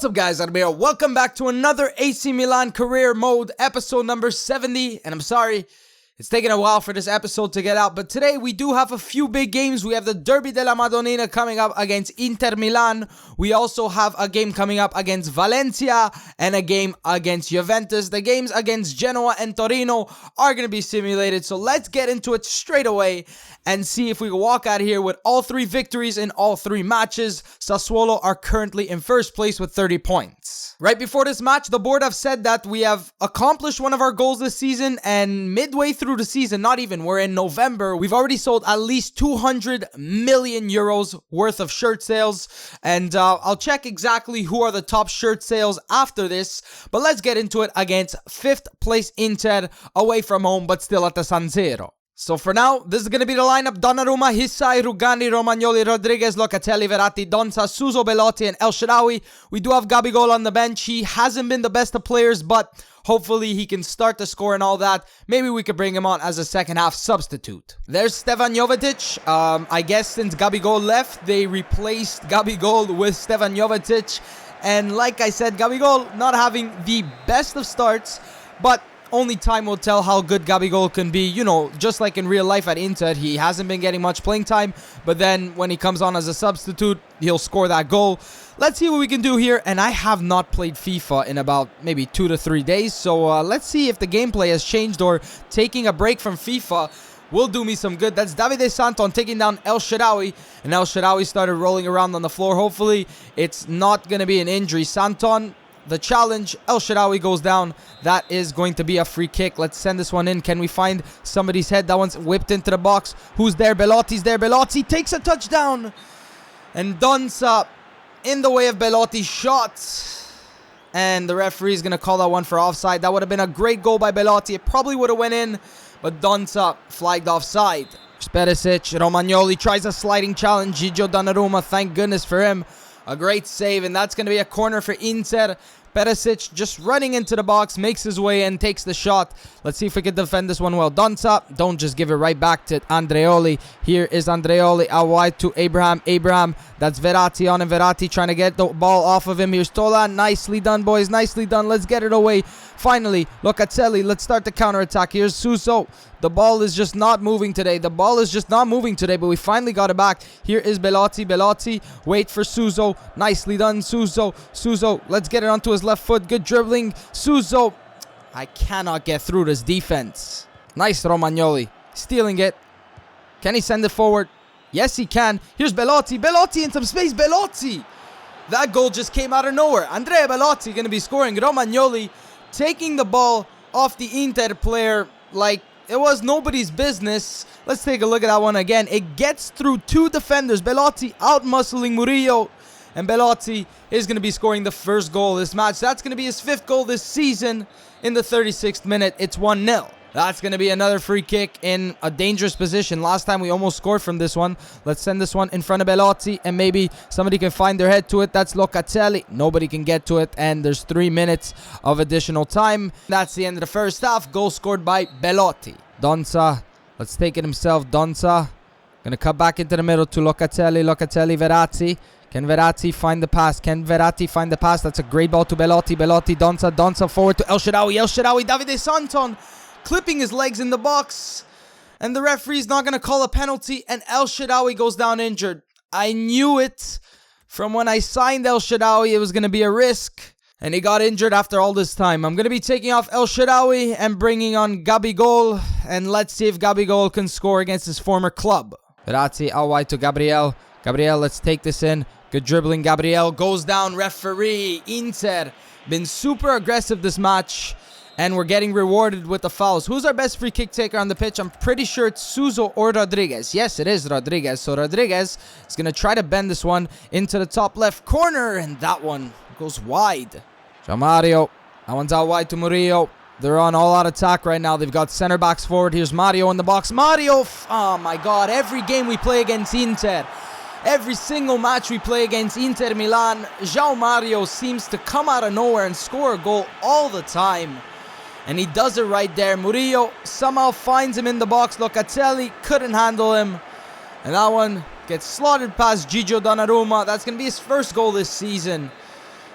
What's up guys, I'm here. Welcome back to another AC Milan career mode episode number 70. And I'm sorry, it's taken a while for this episode to get out, but today we do have a few big games. We have the Derby della Madonnina coming up against Inter Milan. We also have a game coming up against Valencia and a game against Juventus. The games against Genoa and Torino are going to be simulated, so let's get into it straight away and see if we can walk out here with all three victories in all three matches. Sassuolo are currently in first place with 30 points. Right before this match, the board have said that we have accomplished one of our goals this season, and midway through the season, not even, we're in November, we've already sold at least 200 million euros worth of shirt sales, and I'll check exactly who are the top shirt sales after this, but let's get into it against 5th place Inter, away from home, but still at the San Siro. So for now, this is going to be the lineup: Donnarumma, Hysaj, Rugani, Romagnoli, Rodriguez, Locatelli, Verratti, Donza, Suso, Belotti, and El Shaarawy. We do have Gabigol on the bench. He hasn't been the best of players, but hopefully he can start to score and all that. Maybe we could bring him on as a second half substitute. There's Stefan Jovetic. I guess since Gabigol left, they replaced Gabigol with Stefan Jovetic. And like I said, Gabigol not having the best of starts, but only time will tell how good Gabigol can be. You know, just like in real life at Inter, he hasn't been getting much playing time, but then when he comes on as a substitute, he'll score that goal. Let's see what we can do here, and I have not played FIFA in about maybe 2 to 3 days, so let's see if the gameplay has changed or taking a break from FIFA will do me some good. That's Davide Santon taking down El Shaarawy, and El Shaarawy started rolling around on the floor. Hopefully, it's not going to be an injury. Santon, the challenge, El Shaarawy goes down. That is going to be a free kick. Let's send this one in. Can we find somebody's head? That one's whipped into the box. Who's there? Belotti's there. Belotti takes a touchdown. And Donza in the way of Belotti's shot. And the referee is going to call that one for offside. That would have been a great goal by Belotti. It probably would have went in, but Donza flagged offside. Perisic, Romagnoli tries a sliding challenge. Gigio Donnarumma, thank goodness for him. A great save, and that's going to be a corner for Inter. Perisic just running into the box, makes his way in, takes the shot. Let's see if we can defend this one well. Donza, don't just give it right back to Andreoli. Here is Andreoli out wide to Abraham. Abraham, that's Verratti on, and Verratti trying to get the ball off of him. Here's Tola. Nicely done, boys. Nicely done. Let's get it away. Finally, Locatelli. Let's start the counter-attack. Here's Suso. The ball is just not moving today. The ball is just not moving today, but we finally got it back. Here is Belotti. Belotti, wait for Suso. Nicely done, Suso. Suso, let's get it onto his left foot. Good dribbling. Suso. I cannot get through this defense. Nice Romagnoli. Stealing it. Can he send it forward? Yes, he can. Here's Belotti. Belotti in some space. Belotti. That goal just came out of nowhere. Andrea Belotti going to be scoring. Romagnoli taking the ball off the Inter player like it was nobody's business. Let's take a look at that one again. It gets through two defenders. Belotti out-muscling Murillo. And Belotti is going to be scoring the first goal of this match. That's going to be his 5th goal this season. In the 36th minute, it's 1-0. That's going to be another free kick in a dangerous position. Last time we almost scored from this one. Let's send this one in front of Belotti, and maybe somebody can find their head to it. That's Locatelli. Nobody can get to it, and there's 3 minutes of additional time. That's the end of the first half. Goal scored by Belotti. Donza, let's take it himself. Donza, gonna cut back into the middle to Locatelli. Locatelli, Verratti. Can Verratti find the pass? Can Verratti find the pass? That's a great ball to Belotti. Belotti, Donza. Donza forward to El Shaarawy. El Shaarawy, Davide Santon clipping his legs in the box. And the referee's not going to call a penalty. And El Shaarawy goes down injured. I knew it from when I signed El Shaarawy. It was going to be a risk. And he got injured after all this time. I'm going to be taking off El Shaarawy and bringing on Gabigol. And let's see if Gabigol can score against his former club. Verratti out wide to Gabriel. Gabriel, let's take this in. Good dribbling. Gabriel goes down. Referee. Inter been super aggressive this match. And we're getting rewarded with the fouls. Who's our best free kick taker on the pitch? I'm pretty sure it's Suso or Rodriguez. Yes, it is Rodriguez. So Rodriguez is going to try to bend this one into the top left corner. And that one goes wide. Mario. That one's out wide to Murillo. They're on all-out attack right now. They've got center backs forward. Here's Mario in the box. Mario. Oh, my God. Every game we play against Inter, every single match we play against Inter Milan, João Mario seems to come out of nowhere and score a goal all the time. And he does it right there. Murillo somehow finds him in the box. Locatelli couldn't handle him. And that one gets slaughtered past Gigio Donnarumma. That's going to be his first goal this season.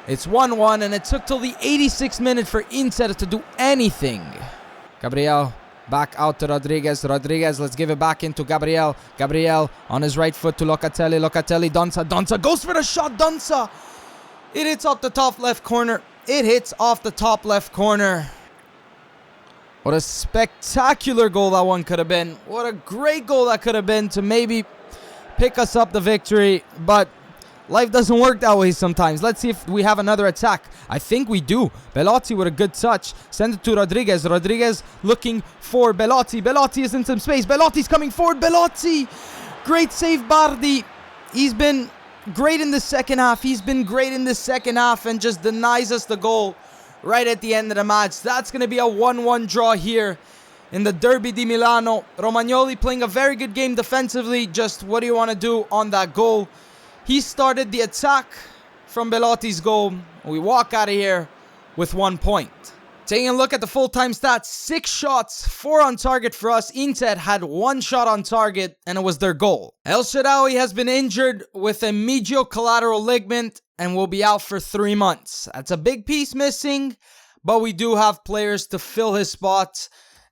It's 1-1, and it took till the 86th minute for Inter to do anything. Gabriel back out to Rodriguez. Rodriguez, let's give it back into Gabriel. Gabriel on his right foot to Locatelli. Locatelli, Donza goes for the shot. Donza! It hits off the top left corner. It hits off the top left corner. What a spectacular goal that one could have been. What a great goal that could have been to maybe pick us up the victory. But life doesn't work that way sometimes. Let's see if we have another attack. I think we do. Belotti with a good touch. Send it to Rodriguez. Rodriguez looking for Belotti. Belotti is in some space. Belotti's coming forward. Belotti! Great save, Bardi. He's been great in the second half. He's been great in the second half and just denies us the goal right at the end of the match. That's going to be a 1-1 draw here in the Derby di Milano. Romagnoli playing a very good game defensively. Just what do you want to do on that goal? He started the attack from Belotti's goal. We walk out of here with 1 point. Taking a look at the full-time stats, 6 shots, 4 on target for us. Inter had 1 shot on target, and it was their goal. El Shaarawy has been injured with a medial collateral ligament and will be out for 3 months. That's a big piece missing, but we do have players to fill his spot.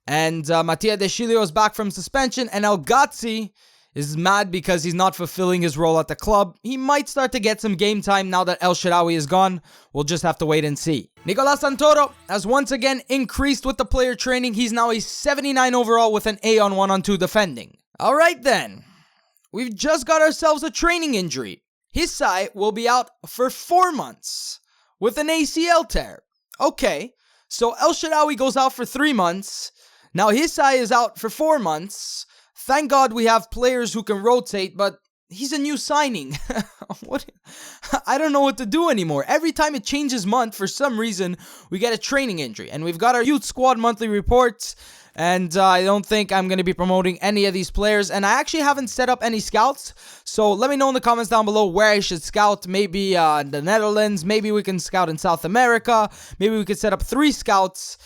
And Mattia De Sciglio is back from suspension, and El Gazzi is mad because he's not fulfilling his role at the club. He might start to get some game time now that El Shaarawy is gone. We'll just have to wait and see. Nicolas Santoro has once again increased with the player training. He's now a 79 overall with an A on 1-on-2 defending. Alright then. We've just got ourselves a training injury. Hysaj will be out for 4 months with an ACL tear. Okay, so El Shaarawy goes out for 3 months. Now Hysaj is out for 4 months. Thank God we have players who can rotate, but he's a new signing. I don't know what to do anymore. Every time it changes month, for some reason, we get a training injury. And we've got our youth squad monthly reports, and I don't think I'm going to be promoting any of these players. And I actually haven't set up any scouts, so let me know in the comments down below where I should scout. Maybe the Netherlands, maybe we can scout in South America, maybe we could set up 3 scouts.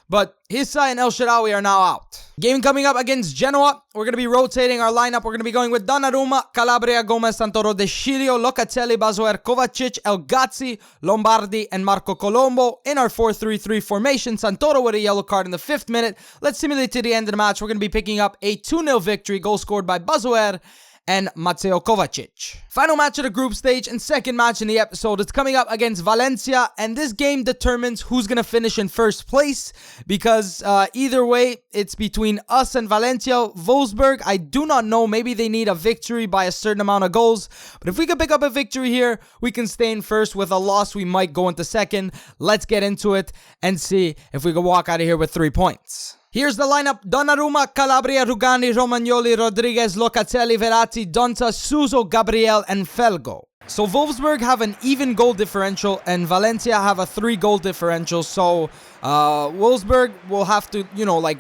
But Hysaj and El Shaarawy are now out. Game coming up against Genoa. We're going to be rotating our lineup. We're going to be going with Donnarumma, Calabria, Gomez, Santoro, De Sciglio, Locatelli, Bazoer, Kovacic, El Gazzi, Lombardi, and Marco Colombo. In our 4-3-3 formation, Santoro with a yellow card in the 5th minute. Let's simulate to the end of the match. We're going to be picking up a 2-0 victory. Goal scored by Bazoer and Matteo Kovacic. Final match of the group stage and second match in the episode. It's coming up against Valencia, and this game determines who's gonna finish in first place, because either way, it's between us and Valencia. Wolfsburg, I do not know, maybe they need a victory by a certain amount of goals, but if we can pick up a victory here, we can stay in first. With a loss, we might go into second. Let's get into it and see if we can walk out of here with 3 points. Here's the lineup: Donnarumma, Calabria, Rugani, Romagnoli, Rodriguez, Locatelli, Verratti, Donza, Suso, Gabriel, and Felgo. So Wolfsburg have an even goal differential and Valencia have a 3-goal differential. So Wolfsburg will have to,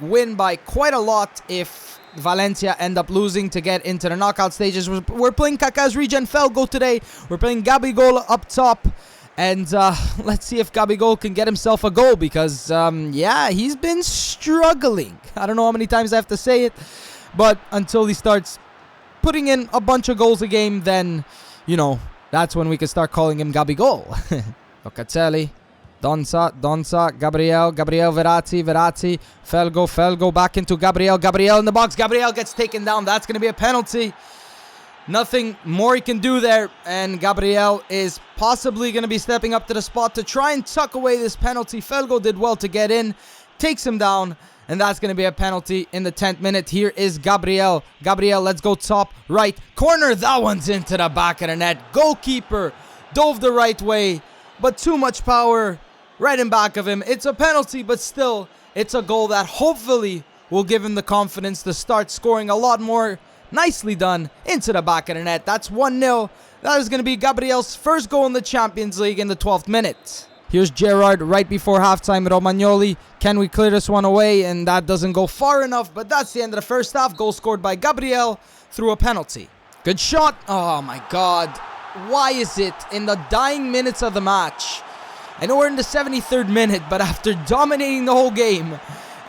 win by quite a lot if Valencia end up losing to get into the knockout stages. We're playing Kaká's regen Felgo today. We're playing Gabigol up top. And let's see if Gabigol can get himself a goal, because, he's been struggling. I don't know how many times I have to say it, but until he starts putting in a bunch of goals a game, then, that's when we can start calling him Gabigol. Locatelli, Donza, Gabriel, Verratti, Felgo, back into Gabriel in the box. Gabriel gets taken down. That's going to be a penalty. Nothing more he can do there, and Gabriel is possibly going to be stepping up to the spot to try and tuck away this penalty. Felgo did well to get in, takes him down, and that's going to be a penalty in the 10th minute. Here is Gabriel. Gabriel, let's go top right corner. That one's into the back of the net. Goalkeeper dove the right way, but too much power right in back of him. It's a penalty, but still, it's a goal that hopefully will give him the confidence to start scoring a lot more. Nicely done into the back of the net. That's 1-0. That is going to be Gabriel's first goal in the Champions League in the 12th minute. Here's Gerrard right before halftime. Romagnoli. Can we clear this one away? And that doesn't go far enough, but that's the end of the first half. Goal scored by Gabriel through a penalty. Good shot. Oh my God. Why is it in the dying minutes of the match? I know we're in the 73rd minute, but after dominating the whole game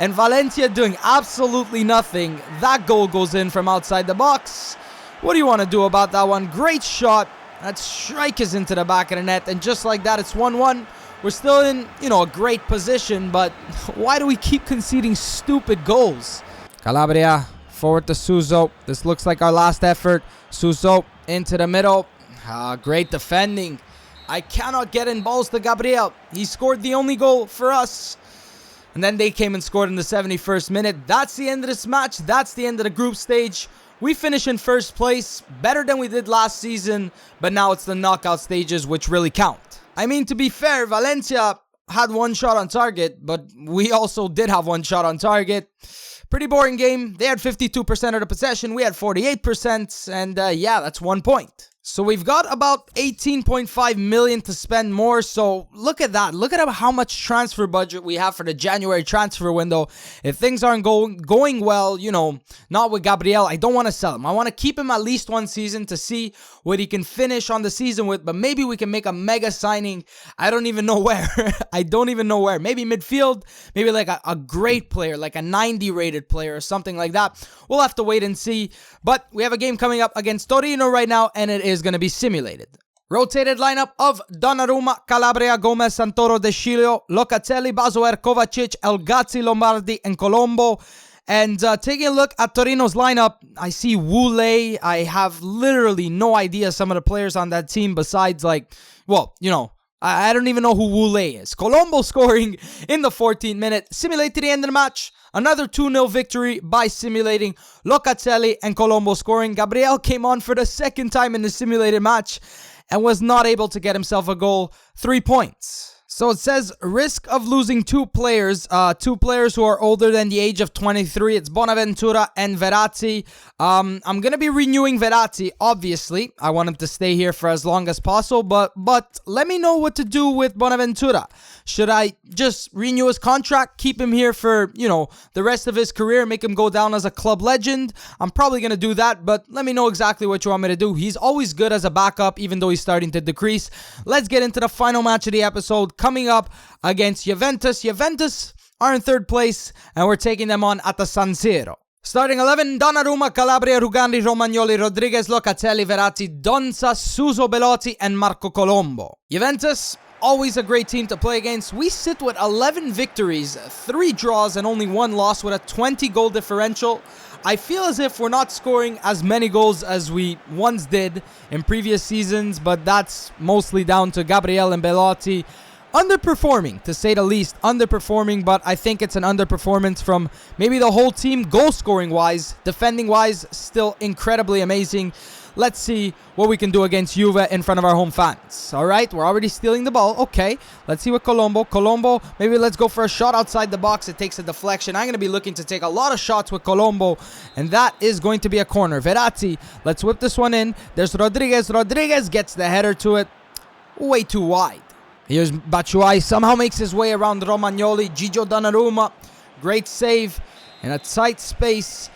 and Valencia doing absolutely nothing, that goal goes in from outside the box. What do you want to do about that one? Great shot. That strike is into the back of the net, and just like that, it's 1-1. We're still in, a great position, but why do we keep conceding stupid goals? Calabria, forward to Suso. This looks like our last effort. Suso into the middle. Great defending. I cannot get in balls to Gabriel. He scored the only goal for us. And then they came and scored in the 71st minute. That's the end of this match. That's the end of the group stage. We finish in first place, better than we did last season, but now it's the knockout stages which really count. I mean, to be fair, Valencia had one shot on target, but we also did have one shot on target. Pretty boring game. They had 52% of the possession. We had 48%, and yeah, that's 1 point. So we've got about 18.5 million to spend more. So look at that. Look at how much transfer budget we have for the January transfer window. If things aren't going well, not with Gabriel, I don't want to sell him. I want to keep him at least one season to see what he can finish on the season with. But maybe we can make a mega signing. I don't even know where. I don't even know where. Maybe midfield. Maybe like a great player, like a 90 rated player or something like that. We'll have to wait and see. But we have a game coming up against Torino right now, and it is going to be simulated. Rotated lineup of Donnarumma, Calabria, Gomez, Santoro, De Sciglio, Locatelli, Basoer, Kovacic, El Gazzi, Lombardi, and Colombo. And taking a look at Torino's lineup, I see Wule. I have literally no idea some of the players on that team besides I don't even know who Wule is. Colombo scoring in the 14th minute. Simulate to the end of the match. Another 2-0 victory by simulating. Locatelli and Colombo scoring. Gabriel came on for the second time in the simulated match and was not able to get himself a goal. 3 points. So it says risk of losing two players who are older than the age of 23. It's Bonaventura and Verratti. I'm going to be renewing Verratti, obviously. I want him to stay here for as long as possible, but let me know what to do with Bonaventura. Should I just renew his contract, keep him here for, the rest of his career, make him go down as a club legend? I'm probably going to do that, but let me know exactly what you want me to do. He's always good as a backup, even though he's starting to decrease. Let's get into the final match of the episode, coming up against Juventus. Juventus are in third place, and we're taking them on at the San Siro. Starting 11, Donnarumma, Calabria, Rugani, Romagnoli, Rodriguez, Locatelli, Verratti, Donza, Suso, Belotti, and Marco Colombo. Juventus, always a great team to play against. We sit with 11 victories, 3 draws, and only 1 loss with a 20-goal differential. I feel as if we're not scoring as many goals as we once did in previous seasons, but that's mostly down to Gabriel and Belotti. Underperforming, to say the least. Underperforming, but I think it's an underperformance from maybe the whole team. Goal-scoring wise, defending wise, still incredibly amazing. Let's see what we can do against Juve in front of our home fans. Alright, we're already stealing the ball. Okay, let's see what Colombo. Colombo, maybe let's go for a shot outside the box. It takes a deflection. I'm going to be looking to take a lot of shots with Colombo, and that is going to be a corner. Verratti, let's whip this one in. There's Rodriguez. Rodriguez gets the header to it. Way too wide. Here's Batshuayi, somehow makes his way around Romagnoli. Gigio Donnarumma, great save in a tight space.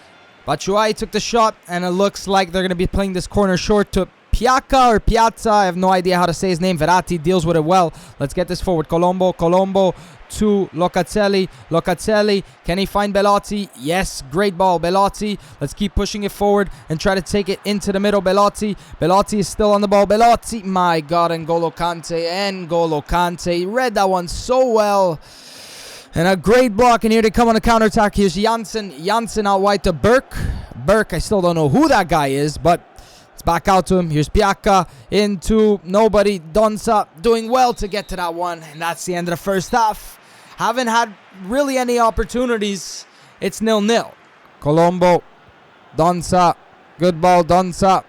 Batshuayi took the shot, and it looks like they're going to be playing this corner short to Piazza or Piazza. I have no idea how to say his name. Verratti deals with it well. Let's get this forward. Colombo to Locatelli. Locatelli, can he find Belotti? Yes, great ball, Belotti. Let's keep pushing it forward and try to take it into the middle. Belotti is still on the ball. Belotti, my God, N'Golo Kante read that one so well. And a great block, and here they come on the counterattack. Here's Janssen out wide to Burke. I still don't know who that guy is, but it's back out to him. Here's Piacca into nobody. Donza doing well to get to that one, and that's the end of the first half. Haven't had really any opportunities. It's 0-0. Colombo, Donza, good ball, Donza.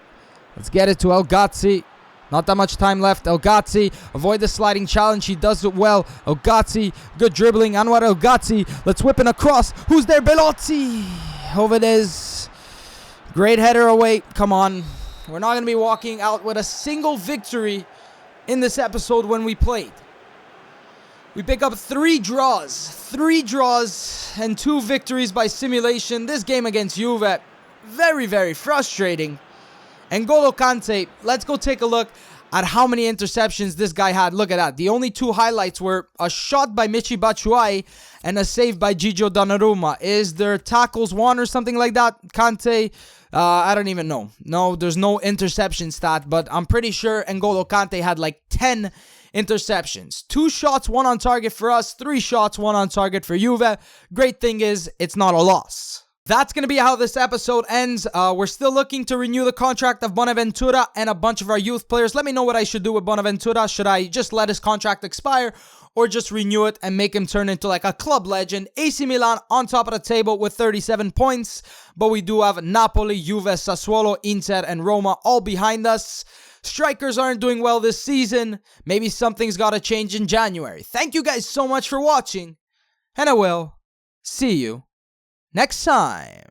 Let's get it to El Gazzi. Not that much time left. El Gazzi, avoid the sliding challenge. He does it well. El Gazzi, good dribbling. Anwar El Gazzi, let's whip it across. Who's there? Belotti. Over it is. Great header away. Come on. We're not going to be walking out with a single victory in this episode when we played. We pick up 3 draws. 3 draws and 2 victories by simulation. This game against Juve, very, very frustrating. N'Golo Kante, let's go take a look at how many interceptions this guy had. Look at that. The only two highlights were a shot by Michy Batshuayi and a save by Gigio Donnarumma. Is there tackles won or something like that? Kante, I don't even know. No, there's no interception stat, but I'm pretty sure N'Golo Kante had like 10 interceptions. 2 shots, 1 on target for us. 3 shots, 1 on target for Juve. Great thing is, it's not a loss. That's going to be how this episode ends. We're still looking to renew the contract of Bonaventura and a bunch of our youth players. Let me know what I should do with Bonaventura. Should I just let his contract expire or just renew it and make him turn into like a club legend? AC Milan on top of the table with 37 points, but we do have Napoli, Juve, Sassuolo, Inter, and Roma all behind us. Strikers aren't doing well this season. Maybe something's got to change in January. Thank you guys so much for watching, and I will see you next time.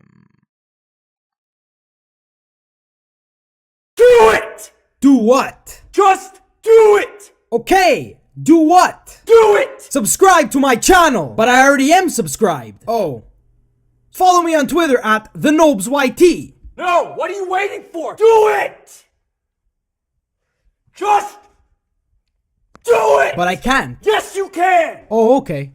Do it! Do what? Just do it! Okay, do what? Do it! Subscribe to my channel! But I already am subscribed. Oh. Follow me on Twitter at TheNobzYT. No, what are you waiting for? Do it! Just do it! But I can't. Yes, you can! Oh, okay.